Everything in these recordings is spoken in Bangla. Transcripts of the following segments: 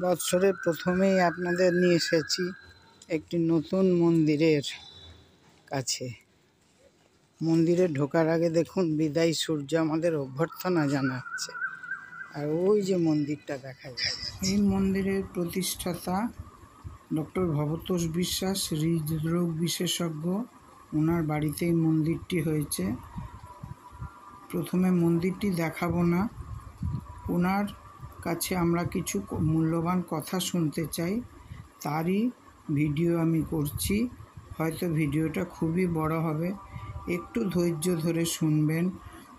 বৎসরের প্রথমেই আপনাদের নিয়ে এসেছি একটি নতুন মন্দিরের কাছে। মন্দিরে ঢোকার আগে দেখুন বিদায়ী সূর্য আমাদের অভ্যর্থনা জানাচ্ছে। আর ওই যে মন্দিরটা দেখা যায়, এই মন্দিরের প্রতিষ্ঠাতা ডক্টর ভবতোষ বিশ্বাস, হৃদরোগ বিশেষজ্ঞ। ওনার বাড়িতেই মন্দিরটি হয়েছে। প্রথমে মন্দিরটি দেখাবো না, ওনার কাছে আমরা কিছু মূল্যবান কথা শুনতে চাই, তারই ভিডিও আমি করছি। হয়তো ভিডিওটা খুবই বড় হবে, একটু ধৈর্য ধরে শুনবেন।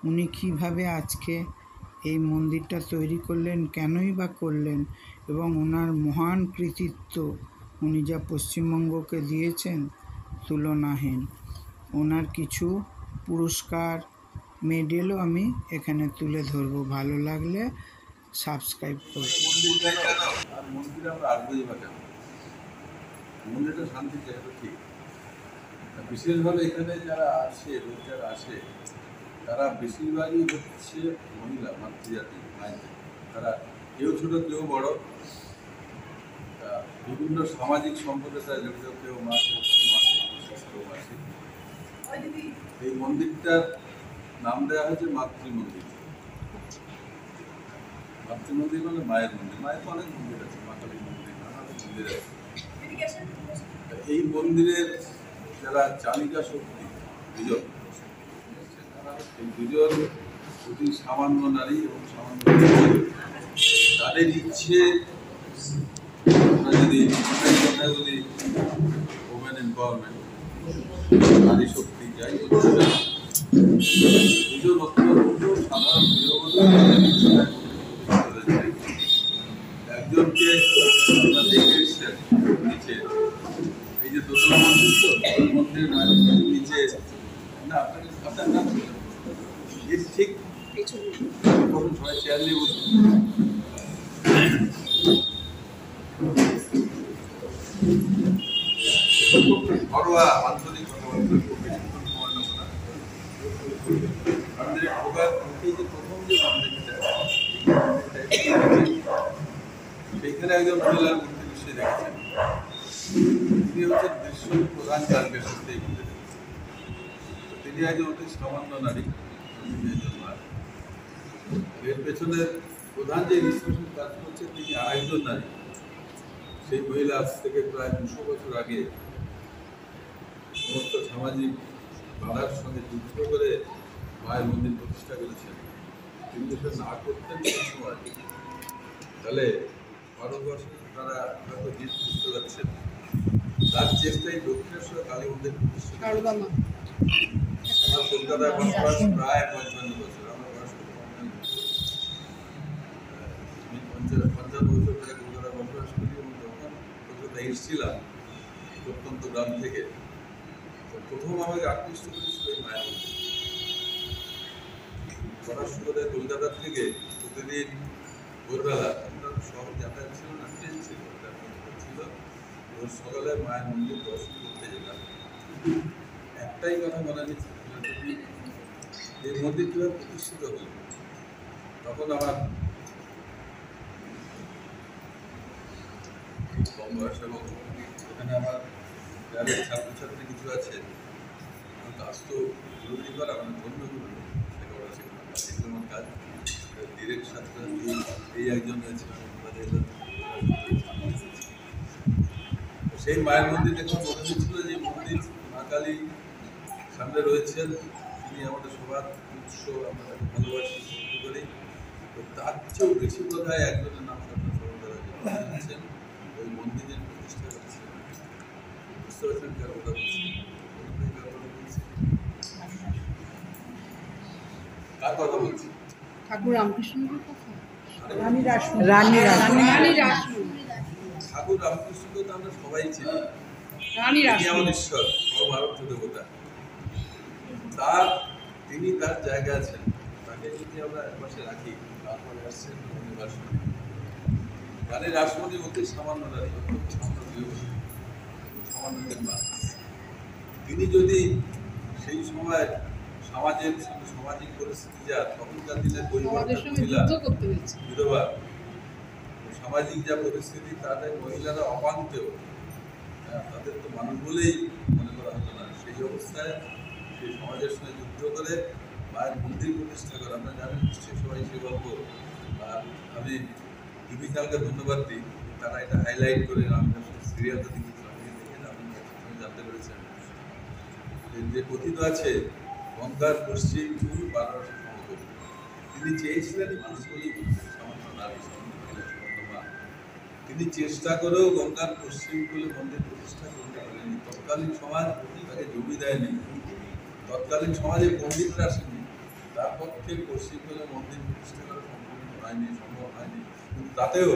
উনি কিভাবে আজকে এই মন্দিরটা তৈরি করলেন, কেনই বা করলেন, এবং ওনার মহান কৃতিত্ব উনি যা পশ্চিমবঙ্গকে দিয়েছেন তুলনাহীন। ওনার কিছু পুরস্কার, মেডেলও আমি এখানে তুলে ধরবো। ভালো লাগলে সাবস্ক্রাইব করুন। আর মন্দিরে আমরা আসবোই বা কেন? মন্দিরটা শান্তির জায়গা, ঠিক। বিশেষভাবে এখানে যারা আসে, লোক যারা আসে, তারা বেশিরভাগই হচ্ছে মহিলা, মাতৃজাতি, মায়েদের। তারা কেউ ছোটো কেউ বড়, বিভিন্ন সামাজিক সম্প্রদায় জড়িত, কেউ মাছ কেউ মাসি। এই মন্দিরটার নাম দেওয়া হয়েছে মাতৃমন্দির। মাতৃমন্দির মানে মায়ের মন্দির। মায়ের তো অনেক মন্দির আছে, মা কালীর মন্দির, নানা মন্দির আছে। এই মন্দিরের যারা চালিকা শক্তি দুজন, এই দুজন অতি সামান্য নারী এবং সামান্য তাদের ইচ্ছে, আমরা যদি কথা বলি ওমেন এম্পাওয়ারমেন্ট, নারী শক্তি, যাই দুজন অত্যন্ত সাধারণ একজনকে আপনারা দেখে এসছেন নিচে, এই যে দোতলা মন্দির, তো ওই মন্দিরের নিচে না, আপনার নাম ঠিক সবাই চেয়ার নিয়ে বসুন। ঘরোয়া আঞ্চলিক কথাবার্তা, মন্দিরে ঢোকার যে প্রথম যে মন্দিরটা, সেইখানে একজন মহিলার মূর্তি বসিয়ে রেখেছেন। তিনি হচ্ছেন বিশ্বের প্রধান কার্যের সাথে এই মন্দিরে। তিনি একজন অতি সামান্য নারী, এর পেছনের প্রধান যে ইনস্টিটিউশন কাজ করছে, তিনি আরেকজন নারী। সেই মহিলা আজ থেকে প্রায় 200 বছর আগে সমস্ত সামাজিক বাধার সঙ্গে যুদ্ধ করে মায়ের মন্দির প্রতিষ্ঠা করেছেন। তিনি যদি না করতেন সেই সময়, তাহলে ভারতবর্ষে তারা হয়তো জিত বুঝতে পারছেন। তার চেষ্টায় দক্ষিণেশ্বর কালী মন্দির প্রতিষ্ঠা। আমার কলকাতায় বসবাস প্রায় 55 বছর। আমার বয়স 55 বছর থেকে কলকাতায় বসবাস করি, এবং যখন কলকাতায় এসেছিলাম প্রত্যন্ত গ্রাম থেকে, প্রথম আমাকে আকৃষ্ট করেছিল এই মায়ের মন্দির। করার সুবাদে কলকাতা থেকে প্রতিদিন ভোরবেলা, শহর যাতায়াত ছিল না, ট্রেন ছিল, ছিল, রোজ সকালে মায়ের মন্দির দর্শন করতে যেতাম। একটাই কথা মনে হচ্ছে, এই মন্দির কীভাবে প্রতিষ্ঠিত হল। তখন আমার কম বয়স, এবং এখানে আমার গ্রামের ছাত্রছাত্রী কিছু আছে, কাজ তো জরুরি করা, মানে ধন্যগুলো আমার কাজ ডিরেক্ট ছাত্রছাত্রী এই একজন রয়েছে। সেই মায়ের মন্দির দেখে মনে হয়েছিল যে মন্দির মা কালী সামনে রয়েছেন, তিনি আমাদের সবার উৎস, আমরা তাকে ভালোবাসি, শুরু করি। তো তার চেয়েও বেশি বোধহয় একজনের নাম আছেন, ওই মন্দিরের প্রতিষ্ঠা করেছেন। বুঝতে পারছেন কার কথা বলছি? কার কথা বলছি? ঠাকুর রামকৃষ্ণের কথা। ঠাকুর রামকৃষ্ণকে তো আমরা সবাই চিনি, রানী আমার ঈশ্বর, সর্বারাধ্য দেবতা। তিনি তার জায়গা আছেন, তাকে যদি আমরা একপাশে রাখি, তারপরে আসছেন রানী রাসমণি। অতি সামান্য নারী, অত্যন্ত সামান্য মা। তিনি যদি সেই সময় সামাজিক পরিস্থিতি, যা তখনকার দিনের পরিবর্তন, বিধবা, সামাজিক যা পরিস্থিতি তাদের মহিলারা অবান্তেও, তাদের তো মানুষ বলেই মনে করা হতো না, সেই অবস্থায় সেই সমাজের সঙ্গে যুদ্ধ করে মায়ের মন্দির প্রতিষ্ঠা করে। আমরা জানেন নিশ্চয়ই সবাই সেই গল্প। আর আমি টিভি চ্যানেলকে ধন্যবাদ দিই, তারা এটা হাইলাইট করে সিরিয়ালটা দেখেছিলাম, দেখে আপনি জানতে পেরেছেন যে কথিত আছে গঙ্গার পশ্চিম চুল 1200 সমতল। তিনি চেয়েছিলেন মানুষ বলেই সামান্য নারী, সামান্য মহিলা, সামান্য মা। তিনি চেষ্টা করেও গঙ্গার পশ্চিম কোলে মন্দির প্রতিষ্ঠা করতে পারেননি। তৎকালীন সমাজ তাকে জমি দেয়নি, তৎকালীন সমাজে পণ্ডিতরা আসেনি, তার পক্ষে পশ্চিম কোলে মন্দির প্রতিষ্ঠা করা সম্ভব হয়নি। কিন্তু তাতেও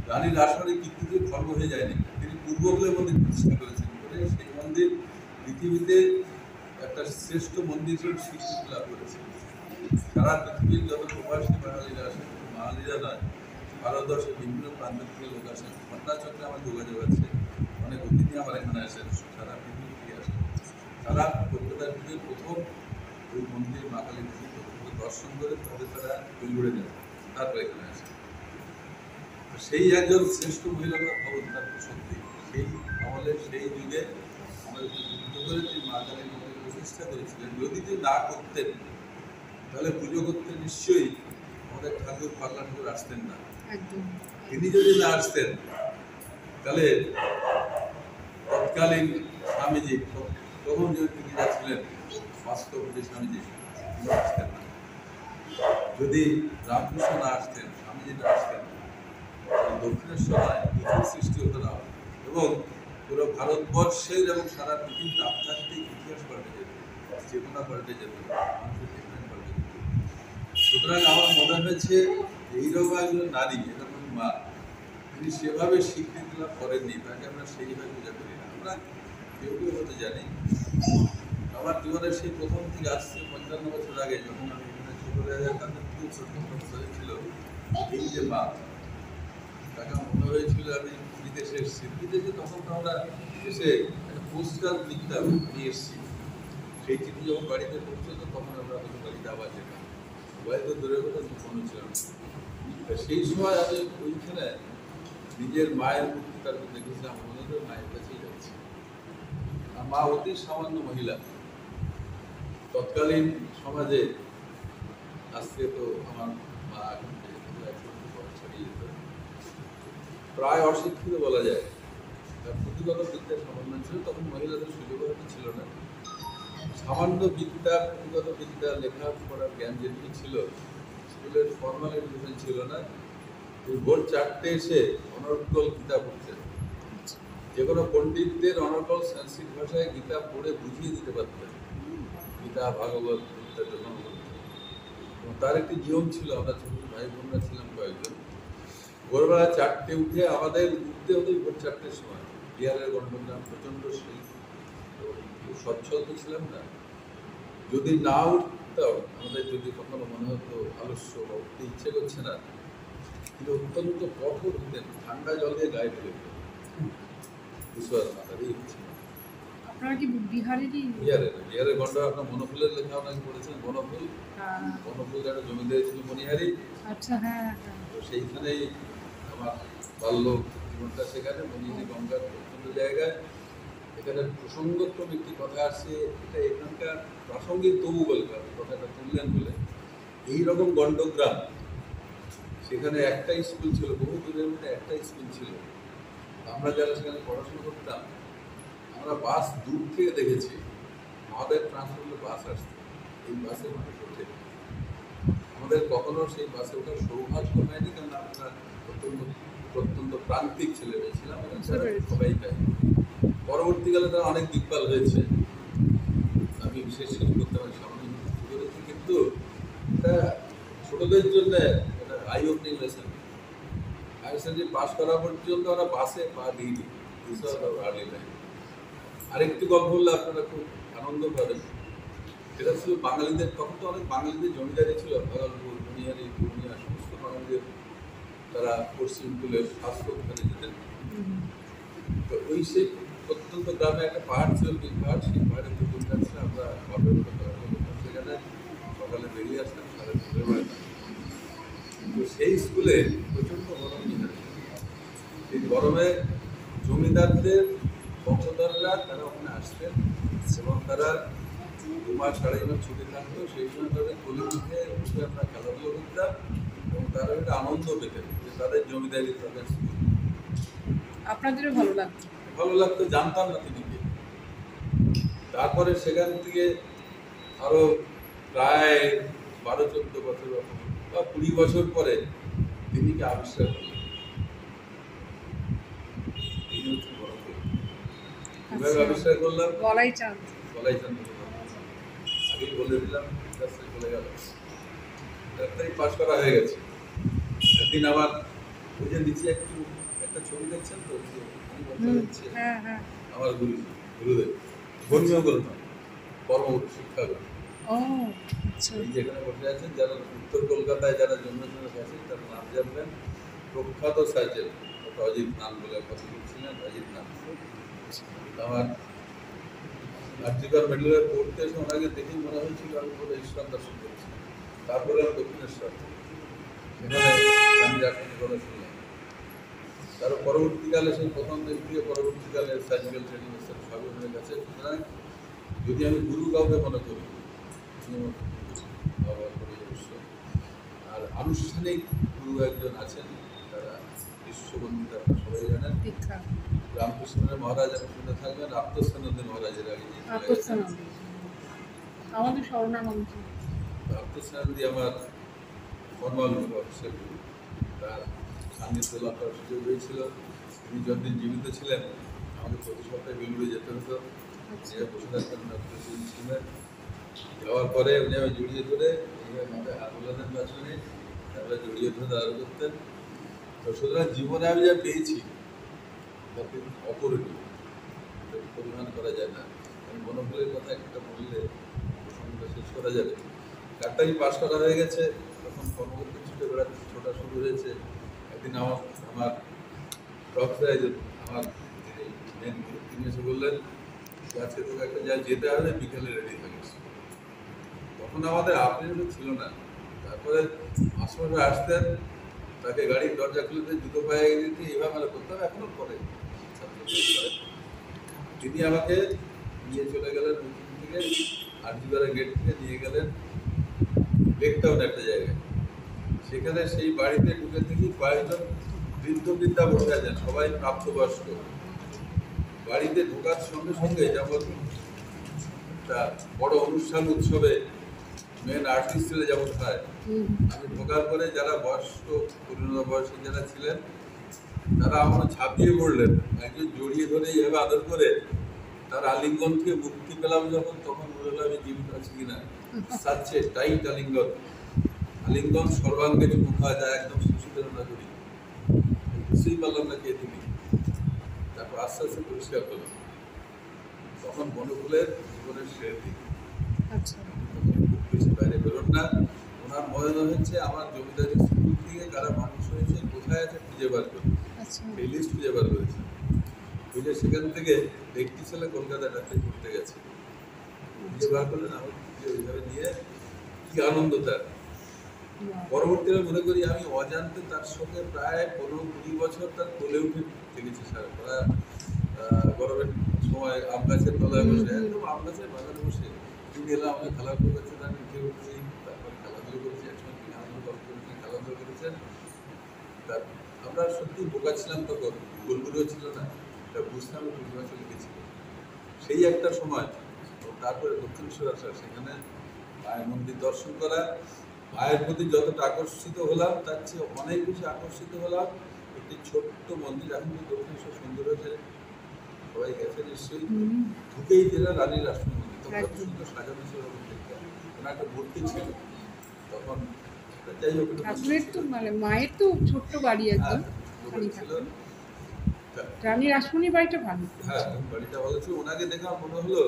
রানীর আসরে কীর্তিতে খর্ব হয়ে যায়নি। তিনি পূর্ব কোলে মন্দির প্রতিষ্ঠা করেছেন, করে সেই মন্দির পৃথিবীতে একটা শ্রেষ্ঠ মন্দির হিসেবে স্বীকৃতি লাভ করেছে। সারা পৃথিবীর যত প্রবাসী বাঙালিরা আসেন, বাঙালিরা নয়, ভারতবর্ষের বিভিন্ন প্রান্ত থেকে লোক আসেন। ঘটনা চক্রে আমার যোগাযোগ আছে, অনেক অতিথি আমার এখানে আসেন, সারা পৃথিবী থেকে আসেন। তারা কলকাতার দিকে প্রথম ওই মন্দির মা কালীর দর্শন করে তবে তারা কৈলুড়ে যান, তারপরে এখানে আসেন। সেই একজন শ্রেষ্ঠ মহিলার খবর তার সত্যি সেই আমলে সেই যুগে আমাদের যুদ্ধ করে তিনি মা কালীর মন্দির প্রতিষ্ঠা করেছিলেন। যদি তিনি না করতেন তাহলে পুজো করতে নিশ্চয়ই আমাদের ঠাকুর পাগলা ঠাকুর আসতেন না। তিনি যদি না আসতেন তাহলে তৎকালীন স্বামীজি, তখন যদি তিনি যাচ্ছিলেন বাস্তব যে স্বামীজি, তিনি আসতেন না। যদি রামকৃষ্ণ না আসতেন, স্বামীজি না আসতেন, দক্ষিণেশ্বরায় পৃথিবীর সৃষ্টি হতো না। এবং পুরো ভারতবর্ষের এবং সারা পৃথিবীর আধ্যাত্মিক ইতিহাস পাল্টে যেত, চেতনা পাল্টে যেত, মানুষের চেতনা পাল্টে যেত। সুতরাং আমার মনে হয়েছে এইরকম একজন নারী, এরকম মা, তিনি সেভাবে স্বীকৃতি লাভ করেননি, তাকে আমরা সেইভাবে পূজা করি না। আমরা কেউ কেউ হতে জানি। আমার জীবনের সেই প্রথম থেকে আসছে 55 বছর আগে, যখন আমি এখানে ছোট জায়গায় তাদের খুব ছোট হয়েছিল, এই যে মা, তাকে মনে হয়েছিল আমি বিদেশে এসেছি। বিদেশে তখন আমরা এসে একটা পোস্টার লিখতাম, নিয়ে এসেছি। সেই চিঠি যখন বাড়িতে পৌঁছতো তখন আমরা হয়তো বাড়িতে আবার যেতাম, হয়তো দূরের কথা মনে ছিল না। সেই সময় আমি ওইখানে নিজের মায়ের মূর্তি তারপর দেখেছিলাম, মনে করে মায়ের কাছেই যাচ্ছি। আর মা অতি সামান্য মহিলা, তৎকালীন সমাজে আজকে তো আমার মা এখন ছাড়িয়ে যেত, প্রায় অশিক্ষিত বলা যায়। তার পুঁথিগত বিদ্যা সামান্য ছিল, তখন মহিলাদের সুযোগ হয়তো ছিল না। সামান্য বিদ্যা, পুঁথিগত বিদ্যা, লেখাপড়ার জ্ঞান যেটুকু ছিল, স্কুলের ফর্মাল এডুকেশন ছিল না। ভোর 4টে এসে অনর্গল গীতা পড়তেন। যে কোনো পণ্ডিতদের অনর্গল সংস্কৃত ভাষায় গীতা পড়ে বুঝিয়ে দিতে পারতেন, গীতা ভাগবত ইত্যাদি। তার একটি নিয়ম ছিল, আমরা ছোট ভাই বোনরা ছিলাম কয়েকজন, ভোরবেলা 4টে উঠে আমাদের উঠতে হতো ভোর 4টের সময়। বিহারের গণ্ডগ্রাম প্রচণ্ড শীত, সচ্ছল তো ছিলাম না। যদি না উঠতাম, আমাদের যদি কখনো মনে হতো আলস্য বা উঠতে ইচ্ছে করছে না, কিন্তু অত্যন্ত কঠোর হতেন, ঠান্ডা জল দিয়ে গায়ে ফেলে দিতেন। বিশ্বনাথ মাতারই হচ্ছে আপনারা কি বিহারেরই? বিহারের গন্ড, আপনার বনফুলের লেখা আপনাকে পড়েছেন, বনফুল। বনফুল একটা জমিদার ছিল মণিহারি। আচ্ছা, হ্যাঁ। তো সেইখানেই আমার বাল্য জীবনটা, সেখানে মণিহারি গঙ্গার প্রচন্ড জায়গায়। এখানে প্রসঙ্গক্রমে একটি কথা আসছে, এটা এখানকার প্রাসঙ্গিক তবু বলকার কথাটা তুললেন বলে। এইরকম গণ্ডগ্রাম, সেখানে একটা স্কুল ছিল, বহু দূরের মধ্যে একটা স্কুল ছিল। আমরা যারা সেখানে পড়াশোনা করতাম, আমরা বাস দূর থেকে দেখেছি, আমাদের ট্রান্সপোর্টে বাস আসতো, এই বাসে মানুষ ওঠে। আমাদের কখনো সেই বাসে ওঠার সৌভাগ্য হয়নি, কারণ আমরা প্রত্যন্ত প্রান্তিক ছেলে মেয়ে ছিলাম, সবাই তাই। পরবর্তীকালে তারা অনেক দিকপাল হয়েছে, আমি বিশেষ কিছু করতে পারি সামনে করেছি, কিন্তু এটা ছোটদের জন্য এটা আই ওপেনিং লেসন। আইএসএলজি পাস করা পর্যন্ত আমরা বাসে পা দিইনি, আর্লি লাইফ। আরেকটি গল্প বললে আপনারা খুব আনন্দ পাবেন। সেটা ছিল বাঙালিদের, তখন তো অনেক বাঙালিদের জমিদারি ছিল, ভাগলপুর, মণিহারি, পূর্ণিয়া, সমস্ত বাঙালিদের। তারা পশ্চিম কুলের স্বাস্থ্য ওখানে যেতেন। তো ওই সেই প্রত্যন্ত গ্রামে একটা পাহাড় ছিল, পিক পাহাড়। সেই পাহাড়ে পুকুর কাছে আমরা বাপের মতো সেখানে সকালে বেরিয়ে আসতাম, সাড়ে 4 বেলা। তো সেই স্কুলে প্রচণ্ড গরম এই গরমে জমিদারদের বংশধররা তারা ওখানে আসতেন এবং তারা 2 মাস 2.5 মাস ছুটি থাকতো, সেই সময় তাদের গলি উঠে আমরা খেলাধুলো করতাম এবং তারা একটা আনন্দ পেতেন যে তাদের জমিদারি তাদের আপনাদেরও ভালো লাগতো? ভালো লাগতো, জানতাম না তিনি কে। তারপরে সেখান থেকে আরো প্রায় 12-14 বছর বা 20 বছর পরে তিনি কে আবিষ্কার করলেন। তিনি হচ্ছে বড় কবি। কিভাবে আবিষ্কার করলাম? বলাই চাঁদ। বলাই চাঁদ আগেই বলে দিলাম, চলে গেল। ডাক্তারি পাশ করা হয়ে গেছে। একদিন আমার ওই যে নিচে একটা ছবি দেখছেন তো, হ্যাঁ হ্যাঁ, আমার গুরুদেব ধর্মীয় গ্রন্থ পরমগুরু শিক্ষাগুরু ও আচ্ছা, এই যেখানে বসে আছেন, যারা উত্তর কলকাতায় যারা জন্মজন্ম গেছেন তারা নাম জানবেন। প্রখ্যাত সার্জেন অজিত নাম বলে কথা বলছিলেন, অজিত নাম। আমার আর্যিকর মেডেলে পড়তে এসে ওনাকে দেখেই মনে হয়েছিল আমি বলে ঈশ্বর দর্শন করেছি। তারপরে আমি দক্ষিণেশ্বর সেখানে আসনে কথা শুনলাম। তার পরবর্তীকালে সেই প্রথম দিন থেকে পরবর্তীকালে সার্জিক্যাল ট্রেনিং সবই হয়ে গেছে। সুতরাং যদি আমি গুরু কাউকে মনে করি আর আনুষ্ঠানিক গুরু একজন আছেন, তারা বিশ্ববন্দিত আপনারা সবাই জানেন, রামকৃষ্ণের মহারাজ। আমি শুনে থাকবেন আত্মস্থানন্দী মহারাজের আগে আমাদের স্বর্ণানন্দ আত্মস্থানন্দী আমার ফরমাল অফিসের গুরু। তার সান্নিধ্য লাভ করার সুযোগ হয়েছিল। তিনি যতদিন জীবিত ছিলেন আমাদের প্রতি সপ্তাহে বেলুড়ে যেতে হতো, বসে থাকতেন ছিলেন। যাওয়ার পরে উনি আমি জড়িয়ে ধরে এইভাবে হাত বোলাতেন বাসনে, তারপরে জড়িয়ে ধরে দাঁড় করতেন। তো সুতরাং জীবনে আমি যা পেয়েছি তাকে অপরিণীয়, পরিমাণ করা যায় না। আমি বনফুলের কথা একটা বললে প্রসঙ্গটা শেষ করা যাবে। ডাক্তারি পাশ করা হয়ে গেছে, তখন কর্মক্ষেত্রে ছুটে বেড়াতে ছোটা শুরু হয়েছে। একদিন আমার ডক্টর আমার তিনি এসে বললেন আজকে তোকে একটা যা যেতে হবে, বিকেলে রেডি থাকিস। তখন আমাদের আপডেট ছিল না। তারপরে মাস্টাররা আসতেন, তাকে গাড়ির দরজা খুলে জুতো পায়ে দিতে এইভাবে আমরা করতাম, এখনো করে। তিনি আমাকে নিয়ে চলে গেলেন ওইখান থেকে, আর্জিবারের গেট থেকে নিয়ে গেলেন লেকটাউন একটা জায়গায়। সেখানে সেই বাড়িতে ঢুকে দেখি কয়েকজন বৃদ্ধ বৃদ্ধা বসে আছেন, সবাই প্রাপ্তবয়স্ক। বাড়িতে ঢোকার সঙ্গে সঙ্গে যেমন একটা বড় অনুষ্ঠান উৎসবে মেন আর্টিস্ট ছিল যেমন হয়, আমি ঢোকার পরে যারা বয়স্ক পরিণত বয়সী যারা ছিলেন তারা আমার ঝাঁপিয়ে পড়লেন, একজন জড়িয়ে ধরে এইভাবে আদর করে তার আলিঙ্গন থেকে মুক্তি পেলাম যখন, তখন মনে হলো আমি জীবিত আছি কিনা। সাচ্ছে টাইট আলিঙ্গন, আলিঙ্গন সর্বাঙ্গে মুখা যায়, একদম সুশীতল না করি, বুঝতেই পারলাম না কে তুমি। তারপর আস্তে আস্তে পরিষ্কার করলাম। তখন বনফুলের জীবনের শেষ দিক, খুব বেশি বাইরে বেরোন না। ওনার মনে হচ্ছে আমার জমিদারি স্কুল থেকে কারা মানুষ হয়েছে, কোথায় আছে খুঁজে বার করে, এই লিস্ট খুঁজে বার করেছে। বুঝে সেখান থেকে একটি ছেলে কলকাতায় ডাক্তারি করতে গেছে, খুঁজে বার করলেন, আমার ওইভাবে নিয়ে কি আনন্দ তার। পরবর্তীকালে মনে করি আমি অজান্তে তার সঙ্গে প্রায় 15-20 বছর তার কোলে উঠে থেকেছি। সারা গরমের সময় আম গাছের তলায় বসে, একদম আম গাছের বাগানে বসে তিনি এলাম আমাকে খেলাধুলো করছেন, আমি উঠে উঠছি, তারপরে খেলাধুলো করেছি, একসময় খেলাধুলো গল্প করেছেন, খেলাধুলো করেছেন। তার আমরা সত্যি বোকা ছিলাম তখন, গোলগুলো ছিল না, এটা বুঝতাম 20 বছর লিখেছিল। সেই একটা সময় তারপরে দক্ষিণেশ্বর আসা, সেখানে মায়ের মন্দির দর্শন করা, মায়ের প্রতি যতটা আকর্ষিত হলাম তার চেয়ে অনেক বেশি আকর্ষিত হলাম একটি ছোট্ট মন্দির। এখন তো দক্ষিণেশ্বর সুন্দর হয়েছে, সবাই গেছে নিশ্চয়ই। ঢুকেই জেলা রানীর রাসমণি মন্দির, তখন সুন্দর সাজানো ছিল, ওনার একটা মূর্তি ছিল তখন। যাই হোক, মায়ের তো ছোট্ট বাড়ি একদম ছিল। রানী রাসমণি বাড়িটা ভালো। হ্যাঁ, বাড়িটা ভালো ছিল। ওনাকে দেখা মনে হলো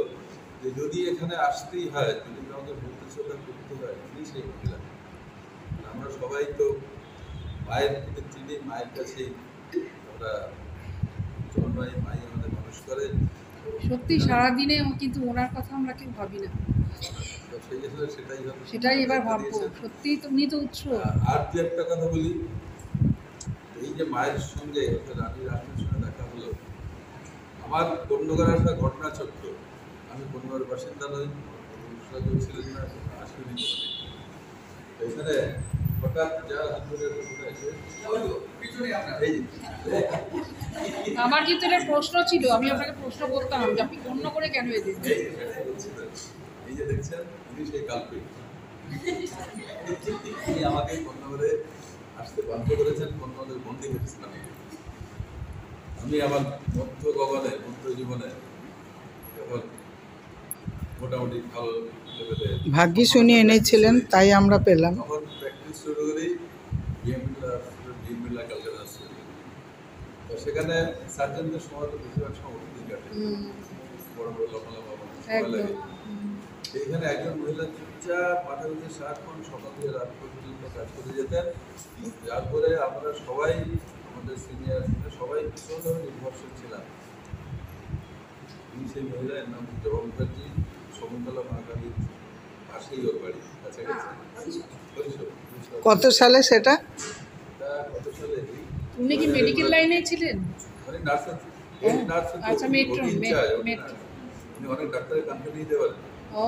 যে যদি এখানে আসতেই হয়, যদি আমাদের ভক্তি শ্রদ্ধা করতে হয়, তিনি সেই মহিলা। আমরা সবাই তো মায়ের থেকে চিনি, মায়ের কাছেই আমরা জন্মাই, মাই আমাদের মানুষ করে। সত্যি সারাদিনে কিন্তু ওনার কথা আমরা কেউ ভাবি না, সেটাই এবার ভাববো। সত্যি তুমি তো উৎস। আর দু একটা কথা বলি, এই যে মায়ের সঙ্গে রানীর আমার কন্যগড়ে একটা ঘটনা চক্র, আমি কন্যগড়ের বাসিন্দা নই, ছিলেন না, আসেনি এখানে হঠাৎ যার হাত ধরে এসে আমার কিন্তু এটা প্রশ্ন ছিল, আমি আপনাকে প্রশ্ন করতাম যে আপনি অন্য করে কেন এলেন। এই যে দেখছেন ইনি সেই কালপিট, তিনি আমাকে কন্যগড়ে আসতে বাধ্য করেছেন, কন্যগড়ের বন্দী হয়েছিলাম। আমি আমার মধ্য গগনে মধ্য জীবনে এখন মোটামুটি ভালো লেভেলে ভাগ্যিস উনি এনেছিলেন, তাই আমরা পেলাম। তখন প্র্যাকটিস শুরু করি বিএমবিল্লা কালচার হসপিটালে। তো সেখানে সার্জনদের সময় তো বেশিরভাগ সময় ওষুধই কাটে, বড় বড় লম্বা লম্বা সময় লাগে। এইখানে একজন মহিলা চুপচাপ মাঠে উঠে সারাক্ষণ সকাল থেকে রাত পর্যন্ত কাজ করে যেতেন, যার পরে আমরা সবাই আমাদের সিনিয়র সবাই ভীষণভাবে নির্ভরশীল ছিলাম। সেই মহিলা, এর নাম জবা মুখার্জি, শকুন্তলা মা কালীর পাশেই ওর বাড়ি, কাছাকাছি। কত সালে সেটা? কত সালে? উনি কি মেডিকেল লাইনে ছিলেন? মানে নার্সিং, আচ্ছা, মেট্রো। উনি অনেক ডাক্তারের কানকে নিতে পারেন। ও,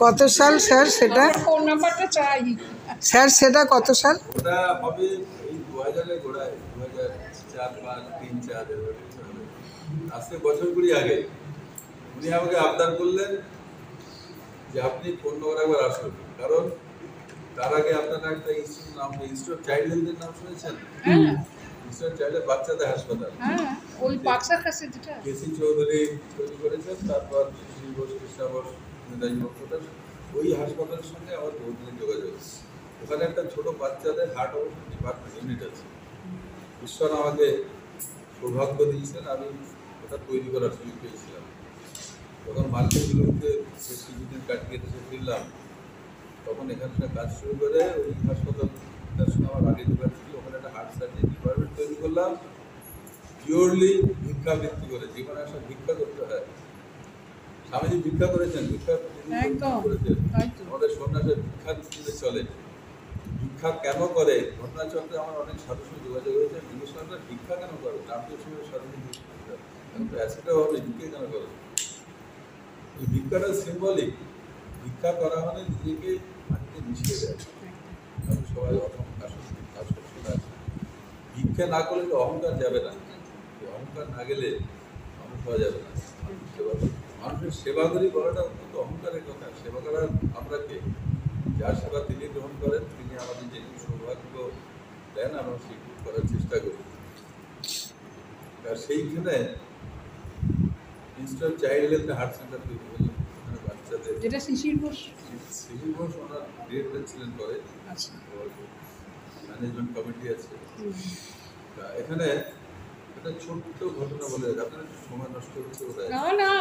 কত সাল স্যার সেটা? ফোন নাম্বারটা চাই স্যার সেটা কত সাল? ওটা হবে এই 2000-এর গোড়ায়, 2004, 5, 3, 4 হবে। আজকে বছর 20 আগে উনি আমাকে আবদার করলেন যে আপনি কন্যগড় একবার আসুন, কারণ তার আগে আপনারা একটা ইনস্টিটিউট নাম, ইনস্টিটিউট অফ চাইল্ড হেলথের নাম শুনেছেন? ইনস্টিটিউট চাইল্ড বাচ্চাদের হাসপাতাল, ওই বাক্সার কাছে যেটা কেসি চৌধুরী তৈরি করেছেন, তারপর শ্রী ঘোষ, কৃষ্ণা ঘোষ, মেধাবী হাসপাতাল। ওই হাসপাতালের সঙ্গে আমার বহুদিনের যোগাযোগ। ওখানে একটা ছোট বাচ্চাদের হার্ট অপারেশন ডিপার্টমেন্ট ইউনিট আছে। ঈশ্বর আমাকে সৌভাগ্য দিয়েছেন, আমি ওটা তৈরি করার সুযোগ পেয়েছিলাম। যখন মার্কেটগুলোতে কিছুদিন কাটিয়ে দেশে ফিরলাম, তখন এখানকার কাজ শুরু করে ওই হাসপাতালটার সঙ্গে আমার আগে যোগাযোগ ছিল। ওখানে একটা হার্ট সার্জারি ডিপার্টমেন্ট তৈরি করলাম, পিওরলি ভিক্ষাবৃত্তি করে। জীবনে একটা ভিক্ষা করতে হয়। স্বামীজি ভিক্ষা করেছেন, ভিক্ষা করেছেন, আমাদের সন্ন্যাসের ভিক্ষা স্কুলে চলে। ভিক্ষা কেন করে? ঘটনাচক্রে আমার অনেক সাধুর সঙ্গে যোগাযোগ হয়েছে। বিবেচনা ভিক্ষা কেন করে? রামদেব সঙ্গে সার্বজনীন কিন্তু অ্যাসিডও হবে, ভিক্ষা কেন করে? এই ভিক্ষাটা সিম্বলিক। ভিক্ষা করা মানে নিজেকে মাটিতে মিশিয়ে দেয়। আমি সবাই কাজ করতে আছে। ভিক্ষা না করলে তো অহংকার যাবে না, অহংকার না গেলে মানুষ হওয়া যাবে না। মানুষের সেবা করি বলাটা অত্যন্ত অহংকারের কথা। সেবা করার আমরা কে? যার সেবা তিনি গ্রহণ করেন, তিনি আমাদের যেটুকু সৌভাগ্য দেন, আমরা সেইটুকু করার চেষ্টা করি। আর সেইখানে institute child health heart centre তৈরি করলাম, ওখানে বাচ্চাদের। যেটা শিশির ঘোষ ওনার ডিরেক্টর ছিলেন পরে, ম্যানেজমেন্ট কমিটি আছে। এখানে একটা ছোট্ট ঘটনা বলে, আপনার সময় নষ্ট হচ্ছে ওটা না,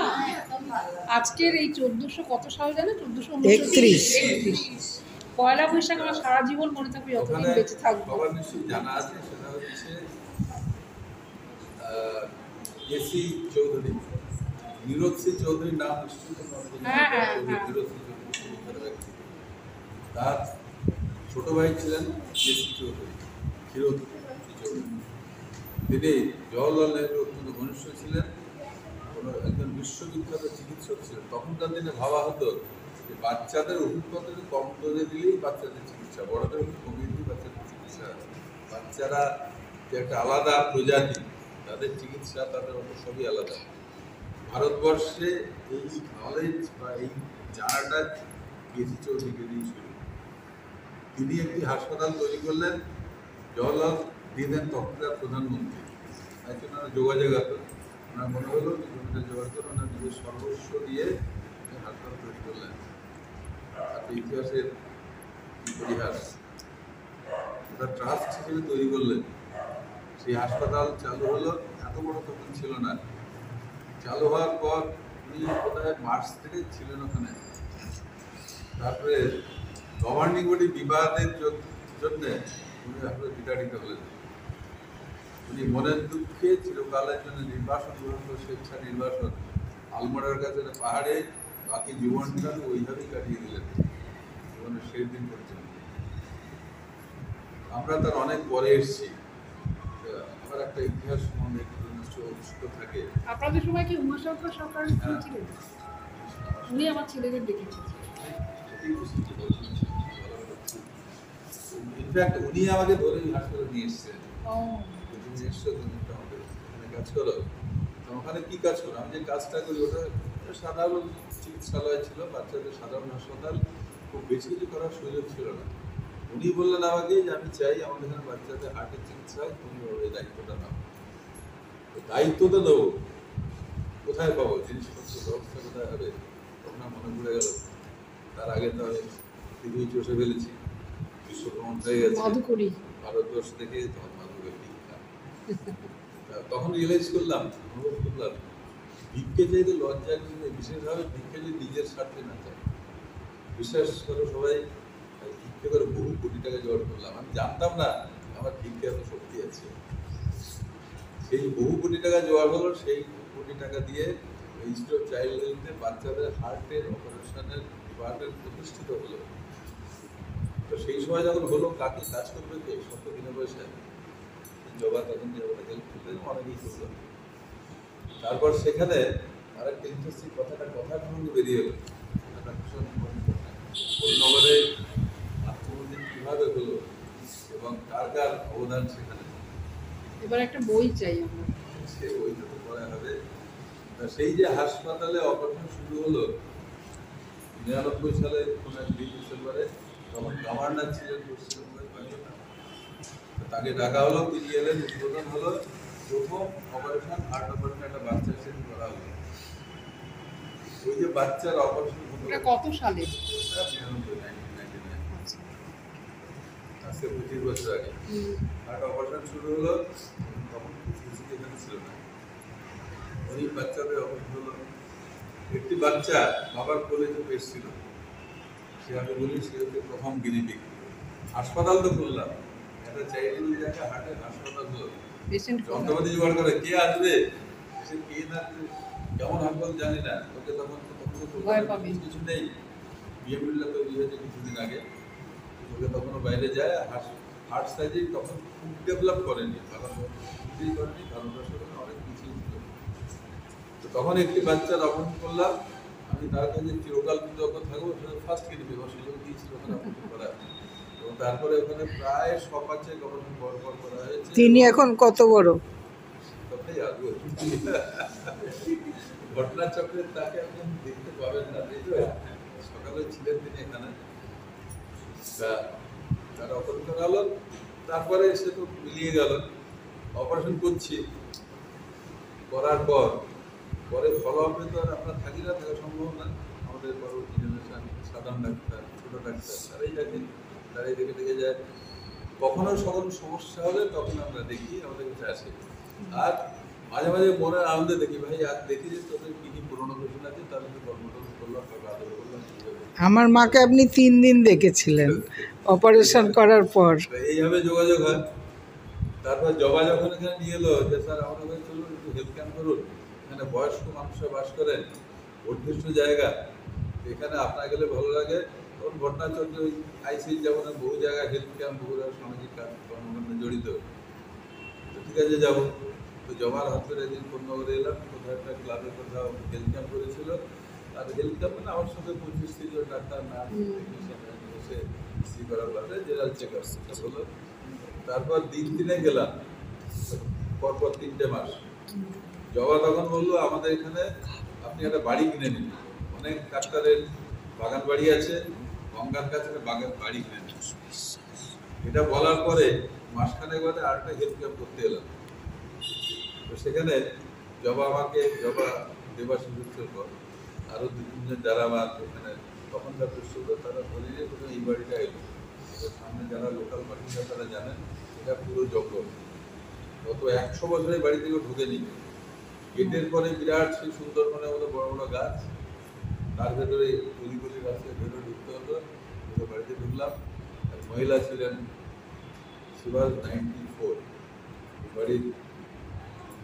আজকের এই 1400 কত সাল জানেন? 31 পয়লা বৈশাখ আমার সারা জীবন মনে থাকবে, যতদিন বেঁচে থাকবো। সবার নিশ্চয়ই জানা আছে, সেটা হচ্ছে কেসি চৌধুরী, নীরজ সি চৌধুরীর নাম নিশ্চয়ই নীরজ সি চৌধুরী। তার ছোট ভাই ছিলেন কেসি চৌধুরী, ক্ষীরোদ সি চৌধুরী। তিনি জওহরলাল নেহরু অত্যন্ত ঘনিষ্ঠ ছিলেন, একজন বিশ্ববিখ্যাত চিকিৎসক ছিলেন। তখনকার দিনে ভাবা হতো যে বাচ্চাদের ওষুধপত্র কম দরে দিলেই বাচ্চাদের চিকিৎসা, বড়দের ওষুধ কমিয়ে দিলেই বাচ্চাদের চিকিৎসা। বাচ্চারা যে একটা আলাদা প্রজাতি, তাদের চিকিৎসা, তাদের অন্য সবই আলাদা। ভারতবর্ষে এই নলেজ বা এই জানাটা কেসি চৌধুরীকে দিয়ে শুরু। তিনি একটি হাসপাতাল তৈরি করলেন, জওহরলাল দিলেন তখনকার প্রধানমন্ত্রী। একজন যোগাযোগ আছে, ওনার মনে হলো জমিটা জোগাড় করে ওনার নিজের সর্বস্ব দিয়ে হাসপাতাল তৈরি করলেন। ইতিহাসের ইতিহাস ওটা ট্রাস্ট হিসেবে তৈরি করলেন। সেই হাসপাতাল চালু হলো, এত বড় তখন ছিল না। চালু হওয়ার পর উনি বোধহয় মার্চ থেকে ছিলেন ওখানে। তারপরে গভর্নিং বডি বিবাদের জন্য উনি আসলে বিতাড়িত হলেন। উনি মনের দুঃখে চিরকালের জন্য নির্বাসন গ্রহণ করে, স্বেচ্ছা নির্বাসন, আলমোড়ার কাছে পাহাড়ে বাকি জীবনটা ওইভাবেই কাটিয়ে দিলেন জীবনের শেষ দিন পর্যন্ত। আমরা তার অনেক পরে এসেছি। আমার একটা ইতিহাস সম্বন্ধে অসুস্থ থাকে। আপনাদের সময় কি উমাশঙ্কর সরকার ছিলেন? উনি আমার ছেলেদের দেখেছেন। ইনফ্যাক্ট উনি আমাকে ধরে হাসপাতালে নিয়ে এসেছেন। ও তুমি এসছো, তুমি একটু আমাদের এখানে কাজ করো। তো ওখানে কি কাজ করো? আমি যে কাজটা করি ওটা সাধারণ চিকিৎসালয় ছিল, বাচ্চাদের সাধারণ হাসপাতাল, খুব বেশি কিছু করার সুযোগ ছিল না। উনি বললেন আমাকে যে আমি চাই আমাদের এখানে বাচ্চাদের হার্টের চিকিৎসা হয়, তুমি এই দায়িত্বটা নাও। দায়িত্বটা দেবো, কোথায় পাবো জিনিসপত্র ব্যবস্থা কোথায় হবে? তখন মনে পড়ে গেল তার আগে তো আমি পৃথিবী চষে ফেলেছি, বিশ্বভ্রমণ হয়ে গেছে, মধুকরী ভারতবর্ষ থেকে মাধবের ভিক্ষা। তখন রিয়েলাইজ করলাম, অনুভব করলাম, ভিক্ষে চাইতে লজ্জার জন্য, বিশেষভাবে ভিক্ষে যদি নিজের স্বার্থে না চায়। বিশ্বাস করো সবাই, ভিক্ষে করে বহু কোটি টাকা জোগাড় করলাম। আমি জানতাম না আমার ভিক্ষে এত শক্তি আছে। সেই বহু কোটি টাকা জোগাড় হলো, সেই কোটি টাকা দিয়ে ইনস্টিটিউট অফ চাইল্ড হেলথে বাচ্চাদের হার্টের অপারেশনের ডিপার্টমেন্ট প্রতিষ্ঠিত হলো। তো সেই সময় যখন হলো, কাকে কাজ করবে কে? সত্য বিনা পয়সায় জবা তখন যে হেল্প করতে অনেকেই করলো। তারপর সেখানে আর একটা ইন্টারেস্টিং কথাটা সঙ্গে বেরিয়ে এলো। নগরে আত্মমন্দির কীভাবে হলো এবং কার কার অবদান সেখানে, এবার একটা বই চাই আমরা। সে বইটা তো পড়া হবে। তা সেই যে হাসপাতালে অপারেশন শুরু হলো 99 সালে কোনো এক ডিসেম্বরে, তখন গভর্নর ছিলেন পশ্চিমবঙ্গের বালিকা। তাকে ডাকা হলো, তিনি এলেন, উদ্বোধন হলো, প্রথম অপারেশন হার্ট অপারেশন একটা বাচ্চার সাথে করা হলো। ওই যে বাচ্চার অপারেশন হলো এটা কত সালে? 1999, আজকে 25 বছর আগে হার্ট অপারেশন শুরু হলো। তখন কিছু এখানে ছিল না, ওই বাচ্চাদের অপারেশন হলো। একটি বাচ্চা বাবার কোলে চেপে এসেছিল, সে আমি বলি সে হচ্ছে প্রথম গিনিপিগ। হাসপাতাল তো করলাম, একটা চ্যারিটেবল জায়গা, হার্টের হাসপাতাল হলো, যন্ত্রপাতি জোগাড় করে কে আসবে, সে কে না কেমন হাসপাতাল জানি না। ওকে তখন কিছু নেই, বিএমডিটা তৈরি হয়েছে কিছুদিন আগে, ওকে তখনও বাইরে যায়। হার্ট সার্জারি তখন খুব ডেভেলপ করেনি, ভারতবর্ষে অনেক পিছিয়ে ছিল। তো তখন একটি বাচ্চার অপারেশন করলাম, আমি তার কাছে চিরকাল কৃতজ্ঞ থাকবো। ফার্স্ট কিনে সুযোগ দিয়েছিল ওখানে অপারেশন করা, এবং তারপরে ওখানে প্রায় 100 বাচ্চাকে অপারেশন পর করা হয়েছে। তিনি এখন কত বড়? কথাই আসবো, ঘটনাচক্রে তাকে এখন দেখতে পাবেন না, সকালে ছিলেন তিনি এখানে। তার অপারেশন করা হলো, তারপরে সে তো মিলিয়ে গেল। অপারেশন করছি, করার পরে ফলো আপে তো আর আমরা থাকি না, থাকা সম্ভব না। আমাদের পরবর্তী জেনারেশন সাধারণ ডাক্তার, ছোটো ডাক্তার, তারাই থাকেন, তারাই দেখে যায়। কখনো সকল সমস্যা হলে তখন আমরা দেখি, আমাদের কাছে আসে। আর মাঝে মাঝে মনের আনন্দে দেখি, ভাই আর দেখি যে তোদের কী কী পুরোনো পেশেন্ট আছে, তার মধ্যে কর্মটর্ম করলাম, তারপর আদর করলাম। আমার মাকে আপনি 3 দিন দেখেছিলেন অপারেশন করার পর। এইভাবে যোগাযোগ হয়। তারপর জবা যখন এখানে নিয়ে এলো যে স্যার আমাদের কাছে চলুন একটু হেলথ ক্যাম্প করুন, এখানে বয়স্ক মানুষরা বাস করেন, অদৃষ্ট জায়গা, এখানে আপনার গেলে ভালো লাগে। তখন ঘটনাচক্রে ওই আইসিল যেমন বহু জায়গায় হেলথ ক্যাম্প, বহু সামাজিক কাজ কর্মকাণ্ডে জড়িত। তো ঠিক আছে যাবো। তো জমার হাত ধরে একদিন কোন্নগরে এলাম, কোথাও একটা ক্লাবে কোথাও হেলথ ক্যাম্প করেছিল। আর হেলথ ক্যাম্প মানে আমার সাথে 25-30 জন ডাক্তার, নার্স, টেকনিশিয়ান এসে সি করার পরে জেনারেল চেক আপ হলো। তারপর দিনে গেলাম, পরপর 3টে মাস। জবা তখন বললো আমাদের এখানে আপনি একটা বাড়ি কিনে নিন, অনেক ডাক্তারের বাগান বাড়ি আছে, গঙ্গার কাছে বাড়ি কিনে নিন। এটা বলার পরে মাসখানেক বাদে আরেকটা হেলথ ক্যাম্প করতে এলাম। তো সেখানে জবা দেবাশিস উৎসর্গ, আরও 2-3 জন যারা আমার ওখানে তখনকার উৎসর্গ, তারা বলে যে এই বাড়িটা এলো। সামনে যারা লোকাল বাসিন্দা তারা জানেন এটা পুরো জঙ্গল, গত 100 বছরে বাড়ি থেকে ঢুকেনি। গেটের পরে বিরাট সেই সুন্দরবনের মতো বড় বড় গাছ, তার ভেতরে গলি রাস্তায় ভেতরে ঢুকতে হতো। বাড়িতে ঢুকলাম, মহিলা ছিলেন, শিবাজ 94, বাড়ির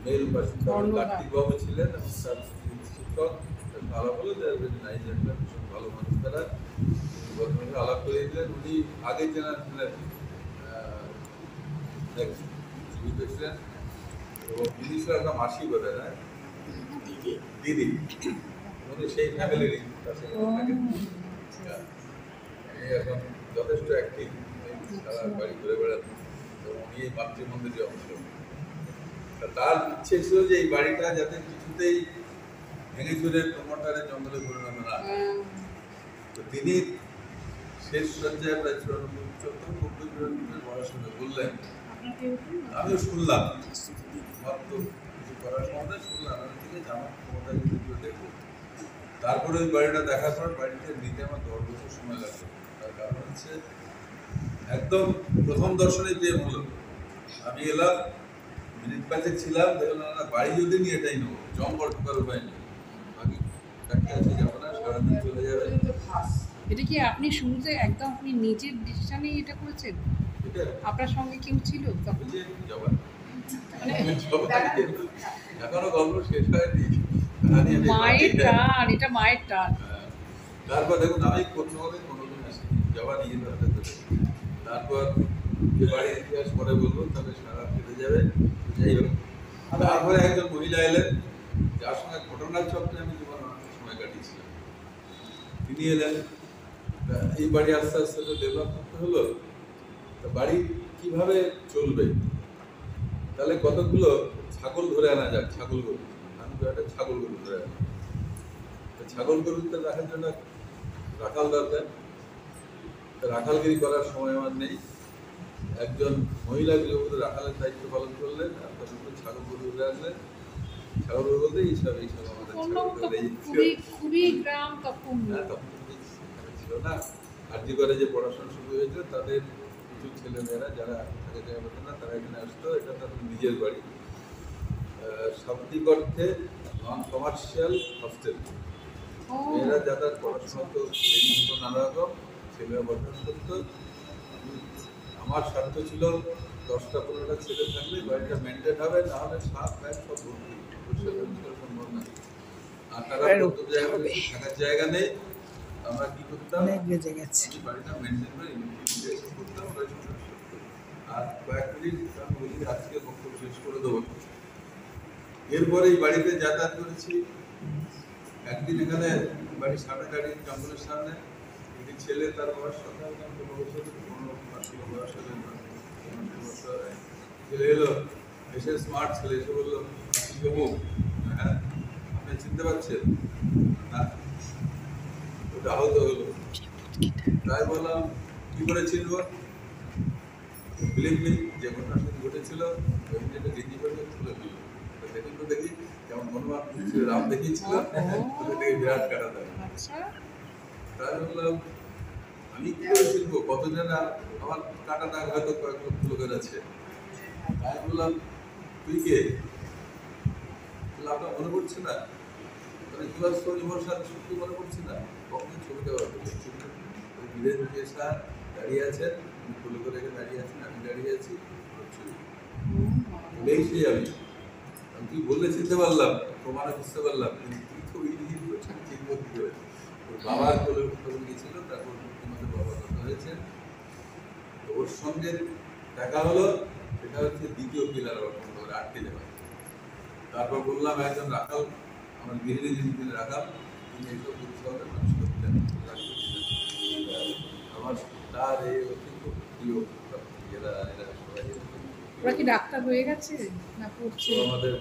মেল বাসিন্দা কার্তিক বাবু ছিলেন, এবং তার শিক্ষক ভালো বলে নাইস একটা ভীষণ ভালো মানুষ। তারা ভদ্রভাবে আলাপ করে দিলেন। উনি আগে জেনারেশনের প্রেসিডেন্ট, তো তিনি ছিল একটা মাসি বোধ হয়, দিদি, উনি সেই ফ্যামিলিরই কাছে থাকেন। উনি এখন যথেষ্ট অ্যাক্টিভ, সারা বাড়ি ঘুরে বেড়াতেন। তো উনি এই মাতৃমন্দিরে অংশ। তার ইচ্ছে ছিল যে এই বাড়িটা যাতে কিছুতেই ভেঙে চুরে প্রমোটারে জঙ্গলে পরিণত না হয়। তো তিনি শেষ পর্যায়ে প্রায় 94 বয়স হলে বললেন, আমিও শুনলাম মাত্র কিছু করার সময় শুনলাম, আমি ঠিক আছে আমার ক্ষমতা যদি দেখবো। তারপরে ওই বাড়িটা দেখার পর বাড়িতে নিতে আমার 10 বছর সময় লাগলো। তার কারণ হচ্ছে একদম প্রথম দর্শনে প্রেম হলো। আমি এলাম, মিনিট 5 ছিলাম, দেখলাম না বাড়ি যদি নিয়ে এটাই নেবো, জঙ্গল ঢোকার উপায় নেই, বাকি কাটতে আসে যাবো না, সারাদিন চলে যাবে। এটা কি আপনি শুরুতে একদম আপনি নিজের ডিসিশনেই এটা করেছেন? এটা আপনার সঙ্গে কেউ ছিল তখন? ওই যে জবা, মানে এখনো গল্প শেষ হয়নি। মায়ের টান, এটা মায়ের টান। তারপর দেখুন আমি কোনোভাবে কোনোদিন আসিনি, যাওয়া নিয়ে ধরতে ধরে। তারপর যে বাড়ির ইতিহাস পরে বলবো, তাহলে সারা কেটে যাবে। যাই হোক, তারপরে একজন মহিলা এলেন, যার সঙ্গে ঘটনার চক্রে আমি জীবন অনেক সময় কাটিয়েছিলাম। তিনি এলেন, এই বাড়ি আস্তে আস্তে তো ডেভেলপ করতে হলো। তা বাড়ি কিভাবে চলবে, তাহলে কতগুলো ছাগল ধরে আনা যাক, ছাগল গরু। আমি তো একটা ছাগল গরু ধরে আনি। ছাগল গরুতে রাখার জন্য রাখাল দরকার। রাখালগিরি করার সময় আমার নেই। একজন মহিলা গৃহবধূ রাখালের দায়িত্ব পালন করলেন, আর তার দুটো ছাগল গরু ধরে আসলেন। ছাগল গরু বলতে এইসব আমাদের খুবই গ্রাম তখন। তখন ছিল না। আর যে করে যে পড়াশোনা শুরু হয়েছে, তাদের কিছু ছেলে মেয়েরা যারা থাকে জায়গা পেত না, তারা এখানে আসতো। এটা তাদের নিজের বাড়ি, শাব্দিক অর্থে নন কমার্শিয়াল হস্টেল। মেয়েরা যাদের পড়াশোনা তো নানা রকম, ছেলেরা পড়াশোনা করতো। আমার স্বার্থ ছিল 10-15টা ছেলে থাকলে বাড়িটা মেনটেন হবে, না হলে সাপ ব্যাগ সব ভর্তি, পরিষ্কার পরিষ্কার সম্ভব না। আর তারা থাকার জায়গা নেই, আমরা কি করতাম, বাড়িটা মেনটেন করে ইনভেস্টিগেশন করতাম। আর কয়েক মিনিট আমি বলি আজকে বক্তব্য শেষ করে দেবো। এরপরে এই বাড়িতে যাতায়াত করেছি। একদিন এখানে বাড়ির সামনে দাঁড়িয়ে, জঙ্গলের সামনে, একটি ছেলে, তার বয়স 15 বয়স হলেন, ছেলে এলো, এসে স্মার্ট ছেলে এসে বললো, হ্যাঁ আপনি চিনতে পারছেন না? ওটা আহত হলো। তাই বললাম কি করে চিনব? বিলিভ মি, যে ঘটনার সাথে ঘটেছিল যেটা গেঞ্জি করে তুলে দিল। দেখুন তো দেখি যেমন হনুমান রাম দেখিয়েছিল, বিরাট কাটা দেয়। তাই বললাম আমি কি করে চিনবো? কতজন আমার কাটা দাগ হয়তো কয়েক লক্ষ লোকের আছে। তাই বললাম তুই কে? আপনার মনে পড়ছে না? সত্যি মনে পড়ছে না? কখনই ছবিটা বিদেশ স্যার দাঁড়িয়ে আছেন, তুলে করে রেখে দাঁড়িয়ে আছেন, আমি দাঁড়িয়ে আছি, এই সেই আমি তুই বললে চিনতে পারলাম, প্রমাণে বুঝতে পারলাম, তুই তো চিনব কি করে? ওর বাবার কোলে উত্তরণ গিয়েছিল, তারপর মুখ্যমন্ত্রী বাবা কথা হয়েছে, তো ওর সঙ্গে দেখা হলো। এটা হচ্ছে দ্বিতীয় পিলার, আটকে যাওয়া। তারপর বললাম একজন রাখাল, আমার গৃহিণী যিনি তিনি রাখাল, তিনি এইসব উৎসবে মানুষ করতেন, আমার তার এই অত্যন্ত প্রিয়। এরা সবাই ওরা কি ডাক্তার হয়ে গেছে না পড়ছে? আমাদের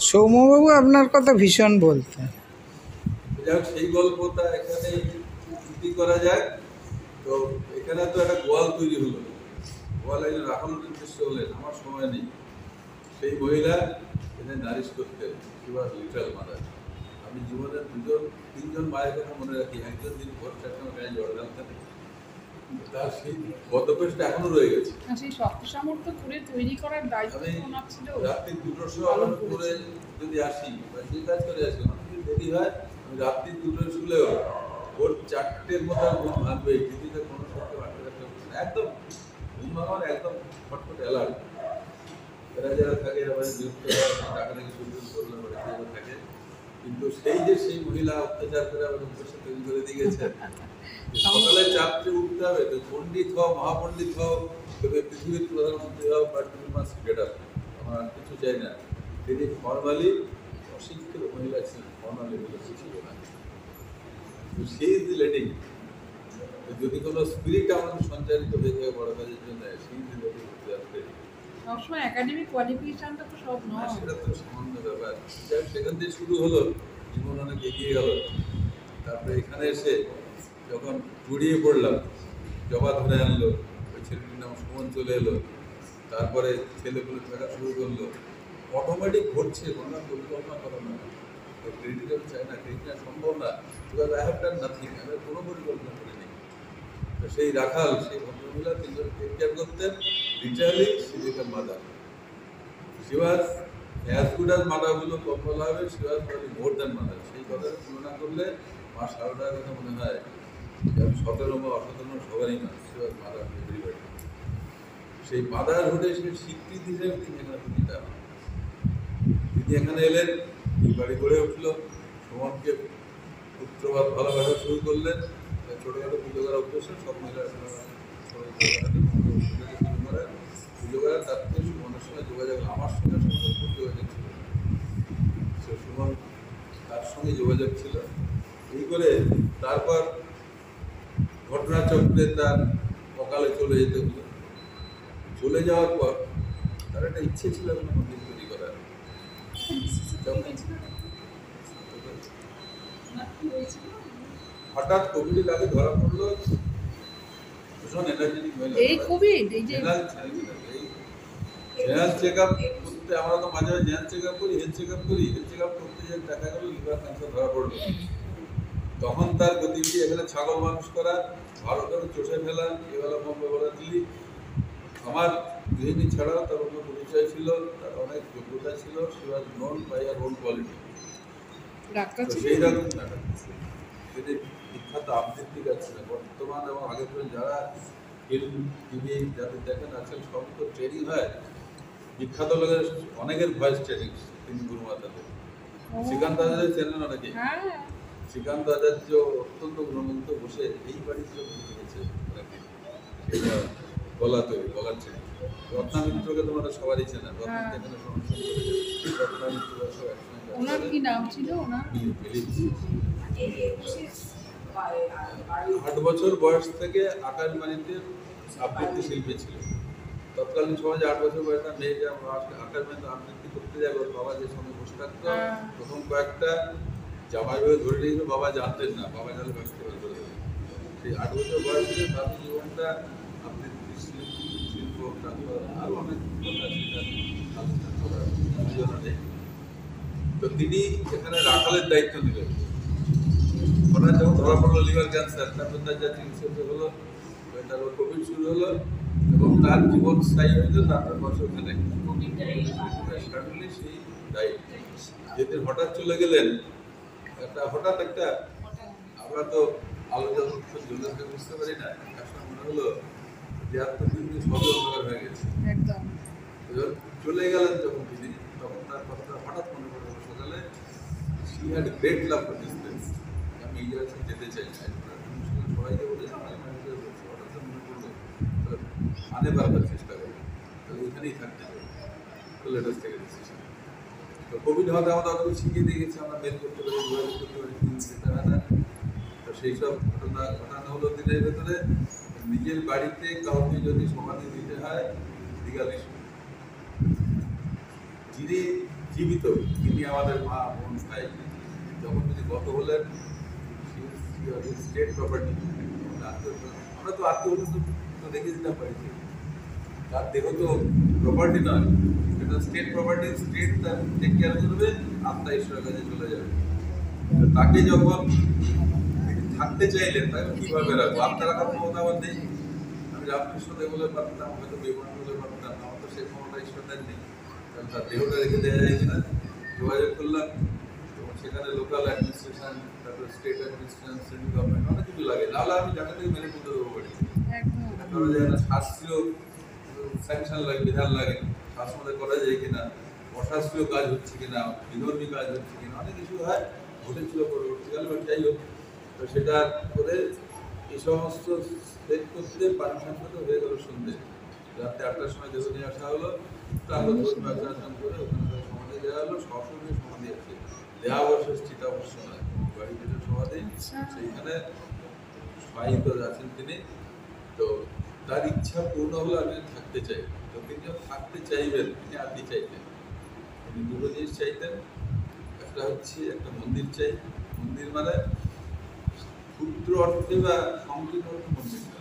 সৌম্যবাবু আপনার কথা ভীষণ বলতেন। যাক, সেই গল্পটা এখানে কি করা যায়। তো এখানে তো একটা গোয়াল তৈরি হলো, গোয়াল একজন রাখাল উদ্দেশ্য হলেন, আমার সময় নেই। সেই মহিলা এখানে নারিশ করতেন, লিটারাল মাদার। আমি জীবনের 2-3জন মায়ের কথা মনে রাখি। একজন দিন ভোর 4টার সময় গায়ে জল ঢালতেন, তার সেই গতপেশটা এখনো রয়ে গেছে। সেই শক্ত সামর্থ্য করে তৈরি করার দায়িত্ব ওনার ছিল। রাত্রি 2টোর সময় আলো করে যদি আসি বা যে কাজ করে আসি, অনেক কিছু দেরি হয়, আমি রাত্রি 2টোয় শুলেও ভোর 4টের মধ্যে ঘুম ভাঙবে। পৃথিবীতে কোনো সত্যি আটকে রাখতে পারছে না, একদম ঘুম ভাঙার একদম ফটফট অ্যালার্ট। এরা যারা থাকে, আবার বিরক্ত টাকা থেকে শুরু করলে থাকে, কিন্তু সেই মহিলা অত্যাচার করে আমাদের বসে তৈরি করে দিয়ে গেছেন। সকালে 4টে উঠতে হবে, তো পণ্ডিত হও, মহাপণ্ডিত হও, তবে পৃথিবীর প্রধানমন্ত্রী হও, বাট তুমি মাস্ট গেট আপ। আমার আর কিছু চাই না। তিনি ফর্মালি অশিক্ষিত মহিলা ছিলেন, ফর্মালি বলে ছিল না। তো সেই ইজ লেডিং। যদি কোনো স্পিরিট আমাদের সঞ্চারিত হয়ে যায় বড় কাজের জন্য, সেই ইজ লেডিং করতে আসবে। সবসময় একাডেমিক কোয়ালিফিকেশনটা তো সব নয়। সেটা তো সামান্য ব্যাপার। সেখান থেকে শুরু হলো, জীবন অনেক এগিয়ে গেল। তারপরে এখানে এসে যখন জড়িয়ে পড়লাম, জবা ধরে আনলো, ওই ছেলেটির নাম সুমন চলে এলো, তারপরে ছেলেগুলো থাকা শুরু করলো, অটোমেটিক ঘটছে, কোনো পরিকল্পনা করো না। ক্রেডিট আমি চাই না, ক্রেডিট নেওয়া সম্ভব না, because I have done nothing, আমি কোনো পরিকল্পনা করিনি। তো সেই রাখাল, সেই ভদ্রমহিলা তিনজন টেক কেয়ার করতেন, literally say become mother. She was as good as mother গুলো কম বলা হবে, she was probably more than mother। সেই কথাটা তুলনা করলে মা সারদার কথা মনে হয় যে আমি 17 বা 17 সবারই না, she was mother to everybody। সেই মাদারহুডে সে স্বীকৃতি হিসেবে তিনি এখানে প্রতিটা, তিনি এখানে এলেন, এই বাড়ি গড়ে উঠল, সুমনকে পুত্রবাদ ভালোবাসা শুরু করলেন। ছোটোখাটো পুজো করার উদ্দেশ্যে সব মহিলারা শুরু করেন পুজো করার। তার থেকে সুমনের সঙ্গে যোগাযোগ, আমার সঙ্গে সুমনের খুব যোগাযোগ ছিল, সে সুমন তার সঙ্গে যোগাযোগ ছিল। এই করে তারপর ঘটনাচক্রে তার সকালে চলে যেতে হলো। চলে যাওয়ার পর তার একটা ইচ্ছে ছিল কোনো মন্দির তৈরি করার। হঠাৎ কোভিডের আগে ধরা পড়লো, ভীষণ এনার্জেটিক মহিলা। এই কোভিড, এই যে জেনারেল চেক আপ করতে, আমরা তো মাঝে মাঝে জেনারেল চেক আপ করি, হেলথ চেক আপ করি, হেলথ চেক আপ করতে যে দেখা গেল লিভার ক্যান্সার ধরা পড়লো। তখন তার গতিবিধি এখানে ছাগল মানুষ করা, ভারতের চষে ফেলা, এবেলা বম্বে বলা দিল্লি। আমার গৃহিণী ছাড়াও তার অন্য পরিচয় ছিল, তার অনেক যোগ্যতা ছিল, সে was known by her own quality. সেই রকম তিনি বিখ্যাত আবৃত্তিকার ছিলেন। বর্তমান এবং আগের যারা ফিল্ম টিভি যাদের দেখেন আজকাল সব তো ট্রেনিং হয়, বিখ্যাত লোকের অনেকের ভয়েস ট্রেনিং তিনি গুরুমাতাদের। শ্রীকান্ত আচার্য চেনেন অনেকে। শ্রীকান্ত আচার্য অত্যন্ত গুণমন্ত বসে এই বাড়ির জন্য শিখেছে গলা তৈরি, গলার ট্রেনিং। রত্না মিত্রকে তোমরা সবারই চেনেন, রত্না এখানে সমস্যা রত্না মিত্র ওনার কি নাম ছিল? ওনার 8 বছর বয়স থেকে আকাশবাণীতে আবৃত্তি শিল্পী ছিল। তৎকালীন সমাজে 8 বছর বয়সে মেয়েকে আকাশবাণীতে আবৃত্তি করতে যাবে, ওর বাবা যে সঙ্গে বসে থাকতো, প্রথম কয়েকটা জামাই ভাবে ধরে নিয়েছিল, বাবা জানতেন না, বাবা জানলে ব্যক্তি করে দেবে। সেই 8 বছর বয়সে তাদের জীবনটা আবৃত্তি শিল্প, তারপর আরও অনেক কথা সেটা আলোচনা করার প্রয়োজন নেই। তো তিনি এখানে রাখালের দায়িত্ব নিলেন। হঠাৎ যখন ধরা পড়লো লিভার ক্যান্সার, তারপর তার যা চিকিৎসা হলো, তারপর কোভিড শুরু হলো এবং তার জীবন স্থায়ী হয়েছে 4 বছর ওখানে। সাডেনলি সেই দায়িত্ব যেদিন হঠাৎ চলে গেলেন, হঠাৎ একটা, আমরা তো আলোচনা জন্য বুঝতে পারি না, একটা মনে হলো যে আর তো কিন্তু সবই অন্ধকার হয়ে গেছে। চলে গেলেন যখন তিনি, তখন তার কথা হঠাৎ মনে পড়লো সকালে, she had great love for this place। আমি এই জায়গায় যেতে চাই, সবাইকে বলে হঠাৎ মনে পড়লো মানে বারবার চেষ্টা করবো, তাহলে এখানেই থাকতে হবে। তো লেটেস্ট থেকে ডিসিশন। তো কোভিড হওয়াতে আমাদের অত শিখিয়ে দিয়ে গেছে, আমরা মেল করতে পারি, যোগাযোগ করতে পারি, যেতে হয় না। তো সেই সব ঘটনা হলো দিনের ভেতরে। নিজের বাড়িতে কাউকে যদি সমাধি দিতে হয়, লিগাল ইস্যু। যিনি জীবিত তিনি আমাদের মা, বোন, ভাই, যখন তিনি গত হলেন, স্টেট প্রপার্টি, আমরা তো আত্মীয় তো রেখে দিতে পারি, তার দেহ তো প্রপার্টি নয়, এটা স্টেট প্রপার্টি, স্টেট তার টেক কেয়ার করবে, আত্মা ঈশ্বরের কাছে চলে যাবে। তাকে যখন থাকতে চাইলেন, তাকে কীভাবে রাখবো? আত্মা রাখার ক্ষমতা আমার নেই। আমি রামকৃষ্ণ দেব বলে পারতাম, হয়তো বিমান বলে পারতাম, আমার তো সেই ক্ষমতা ঈশ্বরের নেই। তাহলে তার দেহটা রেখে দেওয়া যায় কিনা যোগাযোগ করলাম, এবং সেখানে লোকাল অ্যাডমিনিস্ট্রেশন, তারপর স্টেট অ্যাডমিনিস্ট্রেশন, সেন্ট্রাল গভর্নমেন্ট, অনেক কিছু লাগে। নাহলে আমি জায়গা থেকে মেরে তুলতে দেবো বাড়ি, এটা করা যায় না। শাস্ত্রীয় স্যাংশন লাগে, বিধান লাগে, শাসনে করা যায় কিনা, অশাস্ত্রীয় কাজ হচ্ছে কিনা, বিধর্মী কাজ হচ্ছে কিনা, অনেক কিছু হয় ঘটেছিল পরবর্তীকালে। বাট যাই হোক, তো সেটা করে এই সমস্ত সেট করতে পারমিশন করতে হয়ে গেল সন্ধ্যে। রাত্রে 8টার সময় দেহ নিয়ে আসা হলো, তারপর ধর্মীয় আচরণ করে ওখানে সমাধি দেওয়া হলো। সশরীরে সমাধি আছে, দেহাবশেষ চিতাবশ্য নয়, বাড়ির যেটা সমাধি সেইখানে সহায়িত আছেন তিনি। তো তার ইচ্ছা পূর্ণ হলো, আমি থাকতে চাই। তো তিনি যখন থাকতে চাইবেন, তিনি আর কি চাইতেন? তিনি দুটো জিনিস চাইতেন। একটা হচ্ছে একটা মন্দির চাই। মন্দির মানে ক্ষুদ্র অর্থে বা সংকীর্ণ অর্থে মন্দির না।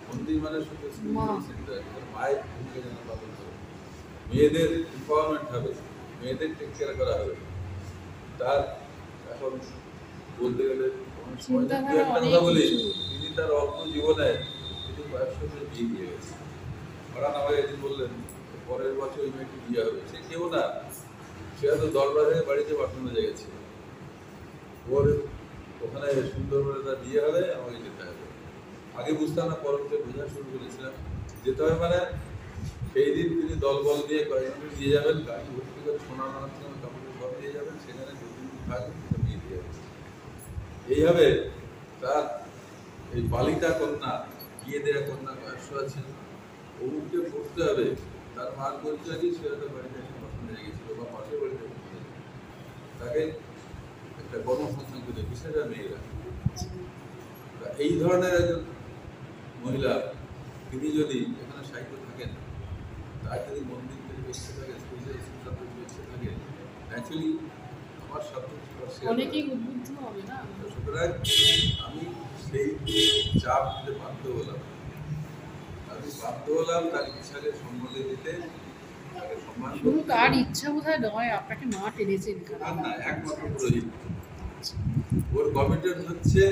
মন্দির মানে শুধু মায়ের ভূমিকা যেন পালন করে, মেয়েদের এম্পাওয়ারমেন্ট হবে, মেয়েদের টেক কেয়ার করা হবে। তার এখন বলতে গেলে একটা কথা বলি, তিনি তার অল্প জীবনে তিনি বয়স্ক বিয়ে দিয়ে গেছে। হঠাৎ আমাকে একদিন বললেন পরের বছর ওই মেয়েটি বিয়ে হবে। সে কেউ না, সে হয়তো দরবারে বাড়িতে পাঠানো জায়গা ওর ওখানে সুন্দর করে তার বিয়ে হবে, আমাকে যেতে হবে। আগে বুঝতাম না, পরবর্তী বোঝা শুরু করেছিলাম যেতে হবে। মানে সেই দিন তিনি দলবল দিয়ে কয়েকজন দিয়ে যাবেন, গাড়ি ভর্তি করে সোনা নানার থেকে কাপড়ের ঘর দিয়ে যাবেন, সেখানে দুদিন থাকবেন, বিয়ে দিয়ে যাবেন। এইভাবে তার এই বালিকা কন্যা, বিয়ে দেওয়া কন্যা বয়স্ক আছে, অমুককে পড়তে হবে। তার মার পরিচয় দিয়ে সে হয়তো বাড়িতে এসে পছন্দ হয়ে গেছিল বা পাশের বাড়িতে তাকে একটা কর্মসংস্থান করে, বিশেষটা মেয়েরা। এই ধরনের একজন মহিলা, তিনি যদি এখানে সাহিত্য থাকেন, তার যদি মন্দির থেকে বেঁচে থাকে, থাকে, অ্যাকচুয়ালি আমার সাথে অনেকেই উদ্বুদ্ধ হবে না। সুতরাং আমি সেই চাপ দিতে বাধ্য হলাম। আমি বাধ্য হলাম তার ইচ্ছাকে সম্মতি দিতে, তাকে সম্মান শুধু করতে। তার ইচ্ছা বোধহয় নয়, আপনাকে মা টেনেছেন। না, একমাত্র পুরোহিত। ওর কমিটমেন্ট হচ্ছে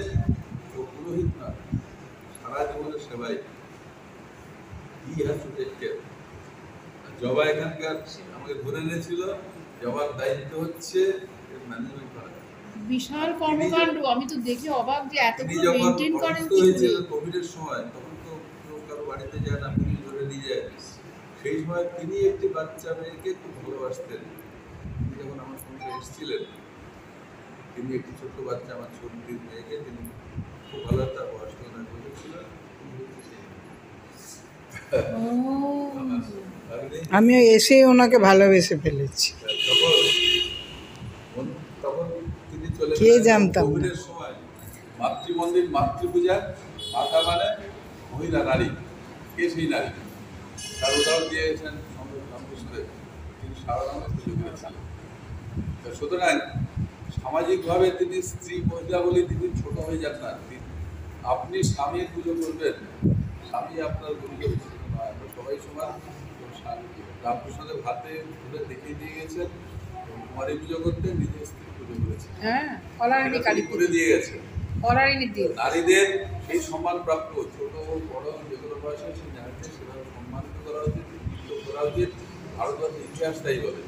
ও পুরোহিত না, সারা জীবনের সেবাই। জবা এখানকার আমাকে ধরে এনেছিল, জবার দায়িত্ব হচ্ছে ম্যানেজমেন্ট করা। বিশাল কর্মকাণ্ড, আমি তো দেখে অবাক যে এতগুলো যখন মেইনটেইন করেন কি হয়েছিল করে। কোভিডের সময়, তখন তো কেউ কারো বাড়িতে যায় না, পুলিশ ধরে নিয়ে যায়। সেই সময় তিনি একটি বাচ্চা মেয়েকে খুব ভালোবাসতেন। তিনি যখন আমার সঙ্গে এসেছিলেন, তিনি একটি ছোট্ট বাচ্চা, আমার ছোট্টির মেয়েকে তিনি খুব ভালো তার বয়স্ক করেছিল। আমিও এসে ওনাকে ভালোবেসে ফেলেছি। তখন তিনি চলে কে জানতাম না। কোভিডের সময় মাতৃমন্দির, মাতৃপূজা, মাতা মানে মহিলা, নারী। কে সেই নারী? তার উদাহরণ দিয়ে গেছেন রামকৃষ্ণদেব। তিনি সারারামে পুজো করেছিলেন। সুতরাং সামাজিকভাবে তিনি স্ত্রী মহিলা বলে তিনি ছোট হয়ে যান না। আপনি স্বামীর পুজো করবেন, স্বামী আপনার গুরুদেব নয়, আমরা সবাই সমান। রামকৃষ্ণদেব হাতে ধরে দেখিয়ে দিয়ে গেছেন, কুমারী পুজো করতে, নিজের স্ত্রী পুজো করেছেন। হ্যাঁ, কলারানী কালী করে দিয়ে গেছেন। কলারানী দিয়ে নারীদের সেই সম্মান প্রাপ্য, ছোট বড় যেগুলো বয়সে সেই নারীদের সেভাবে সম্মানিত করা উচিত, করা উচিত। ভারতবর্ষের ইতিহাস তাই বলে।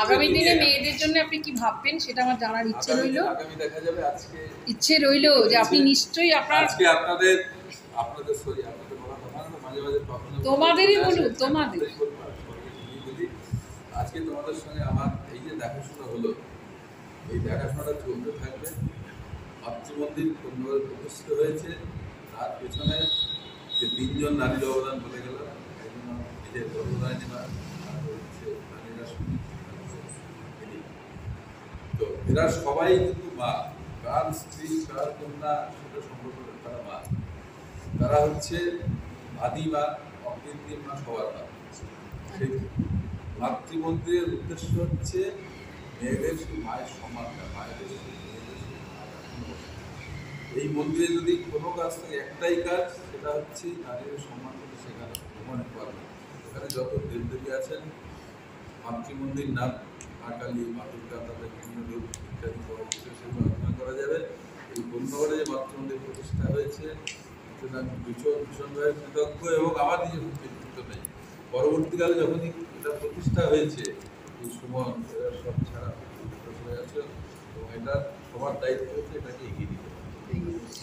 আগামী দিনে মেয়েদের জন্য আপনি কি ভাববেন সেটা আমার জানার ইচ্ছে রইল। আগামী দেখা যাবে। আজকে ইচ্ছে রইল যে আপনি নিশ্চয়ই আপনার আজকে আপনাদের সরি আপনাদের বলা কথা না, মাঝে মাঝে তোমাদেরই বলুন, তোমাদের আজকে তোমাদের সঙ্গে আমার এই যে দেখাশোনা হলো, এই দেখাশোনাটা চলতে থাকবে। মাতৃমন্দির কোনভাবে প্রতিষ্ঠিত হয়েছে, তার পেছনে যে 3জন নারীর অবদান বলে গেল, একজন নিজের গর্ভধারিণী মা, হচ্ছে নারীরা। তো এরা সবাই কিন্তু মা, কার স্ত্রী কার কন্যা সেটা সম্পর্ক, তারা মা। তারা হচ্ছে আদি মা, অকৃত্রিম মা, সবার মা। সেই মাতৃমন্দিরের উদ্দেশ্য হচ্ছে মেয়েদের সেই মায়ের সম্মানটা, মায়েদের এই মন্দিরে যদি কোনো কাজ থাকে, একটাই কাজ, সেটা হচ্ছে নারীদের সম্মান করতে শেখানো, মনে করবে। এখানে যত দেবদেবী আছেন, মাতৃমন্দির নাম মা কালী, মা দুর্গা, তাদের বিভিন্ন রূপ ইত্যাদি সেগুলো আলোচনা করা যাবে। এই বন্যগড়ে যে মাতৃমন্দির প্রতিষ্ঠা হয়েছে, ভীষণভাবে কৃতজ্ঞ, এবং আমার নিজের কৃতিত্ব নেই। পরবর্তীকালে যখনই এটা প্রতিষ্ঠা হয়েছে, এই সুমন এরা সব ছাড়া হয়ে আছে, এবং এটা সবার দায়িত্ব হচ্ছে এটাকে এগিয়ে দিতে।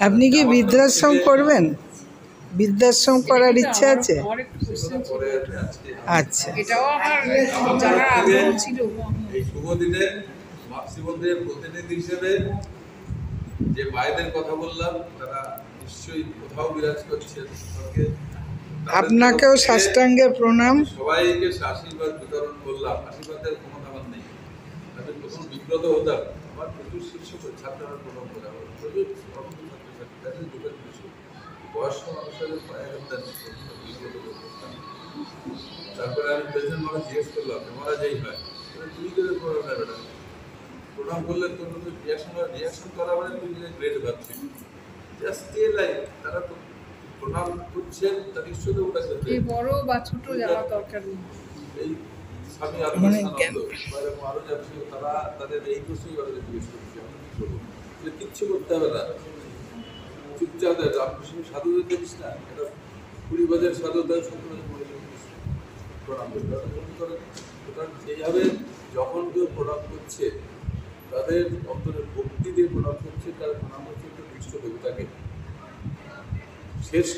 আপনি কি বৃদ্ধাশ্রম করবেন? বৃদ্ধাশ্রম করার ইচ্ছা আছে? আমার একটু কোশ্চেন ছিল। পরে আজকে আচ্ছা, এটাও আমার জানার আগ্রহ ছিল। এই শুভ দিনে মাতৃবন্ধের প্রতিনিধি হিসেবে যে মায়েদের কথা বললাম তারা নিশ্চয়ই কোথাও বিরাজ করছেন স্বর্গে। তাদের আপনাকেও তরফ থেকে সাষ্টাঙ্গে প্রণাম। সবাইকে আশীর্বাদ বিতরণ করলাম। আশীর্বাদের ক্ষমতা আমার নেই, আমি প্রথম বিব্রত হতাম। আমার প্রচুর শিক্ষক ছাত্ররা প্রণাম করে, আমার প্রচুর ছাত্রছাত্রী তাদের দুটোর বিষয় বয়স্ক মানুষের পায়ে হাত বিব্রত করতাম। তারপরে আমি প্রেসিডেন্ট মানুষ জিজ্ঞেস করলাম তোমরা যেই হয় তুমি করে প্রণাম নেবে না, প্রণাম করলে তোর রিয়াকশন করা মানে তুই নিজে গ্রেট ভাবছিস, জাস্ট স্টে লাইক। তারা তো প্রণাম করছেন, তার নিশ্চয়ই ওটা করবে। এই বড় বা ছোট যাওয়ার দরকার নেই। এই স্বামী মানে আত্মানন্দ বা এরকম আরো যা ছিল তারা তাদের এই প্রশ্নই ওরা জিজ্ঞেস করছে আমি কি করবো, যে কিচ্ছু করতে হবে না, চুপচাপ দেয়। রামকৃষ্ণ সাধুদের দেখিস না, এটা 20 বছর সাধু দেয়, 70 বছর প্রণাম করতে করে। সুতরাং সেইভাবে যখন কেউ প্রণাম করছে তাদের অন্তরে ভক্তি দিয়ে প্রণাম করছে, তার প্রণাম করছে একটা ইষ্ট দেবতাকে। শেষ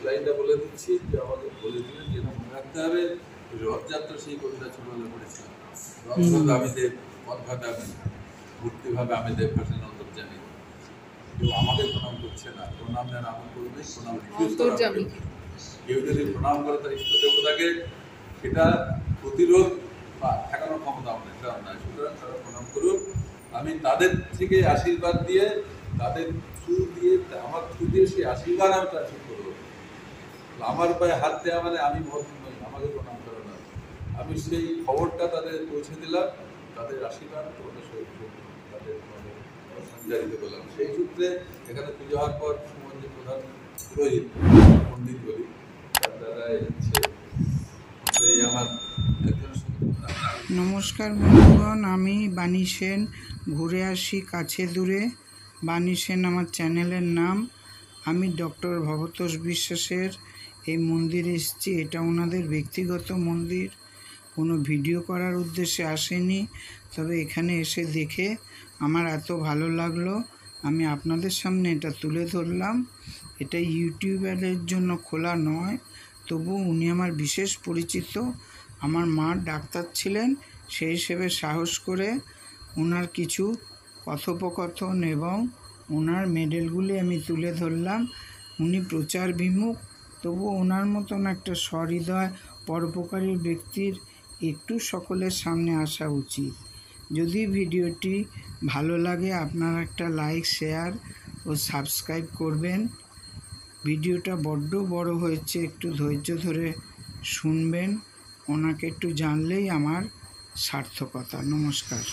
লাইনটা বলে দিচ্ছি যে আমাদের বলে দিলেন যেটা মনে রাখতে হবে, রথযাত্রা সেই কবিতা ছোটবেলা পড়েছিলাম। রথভাবে আমি দেব, পথভাবে আমি, ভক্তিভাবে আমি দেব, ভাষানন্দ জানি। কেউ আমাকে প্রণাম করছে না, প্রণাম যেন আমি করবে, প্রণাম রিফিউজ করা হবে। অন্তর্যামীকে। কেউ যদি প্রণাম করে তার ইষ্ট দেবতাকে, সেটা প্রতিরোধ বা ঠেকানোর ক্ষমতা আমাদের, এটা নয়। সুতরাং তারা প্রণাম করুন, আমি তাদের থেকে আশীর্বাদ দিয়ে, তাদের থ্রু দিয়ে, আমার থ্রু দিয়ে সেই আশীর্বাদ আমি ট্রান্সফার করবো। আমার পায়ে হাত দেওয়া মানে আমি ভদ্র নই, আমাকে প্রণাম করা নয়। আমি সেই খবরটা তাদের পৌঁছে দিলাম, তাদের আশীর্বাদ তোমাদের সহিত তাদের সঞ্চারিত করলাম। সেই সূত্রে এখানে পুজো হওয়ার পর সুমন যে প্রধান পুরোহিত পণ্ডিত বলি, তার দ্বারাই হচ্ছে এই আমার একজন নমস্কার বন্ধুগণ, আমি বাণী সেন। ঘুরে আসি কাছে দূরে। বাণী সেন আমার চ্যানেলের নাম। আমি ডক্টর ভবতোষ বিশ্বাসের এই মন্দিরে এসেছি। এটা ওনাদের ব্যক্তিগত মন্দির, কোনো ভিডিও করার উদ্দেশ্যে আসেনি। তবে এখানে এসে দেখে আমার এত ভালো লাগলো, আমি আপনাদের সামনে এটা তুলে ধরলাম। এটা ইউটিউবারের জন্য খোলা নয়, তবু উনি আমার বিশেষ পরিচিত। আমার মা ডাক্তার ছিলেন, সেই হিসেবে সাহস করে ওনার কিছু কথোপকথন এবং ওনার মেডেলগুলি আমি তুলে ধরলাম। উনি প্রচার বিমুখ, তবু ওনার মতন একটা সহৃদয় পরোপকারী ব্যক্তির একটু সকলের সামনে আসা উচিত। যদি ভিডিওটি ভালো লাগে আপনারা একটা লাইক, শেয়ার ও সাবস্ক্রাইব করবেন। ভিডিওটা বড্ড বড় হয়েছে, একটু ধৈর্য ধরে শুনবেন। ওনাকে একটু জানলেই আমার সার্থকতা। নমস্কার।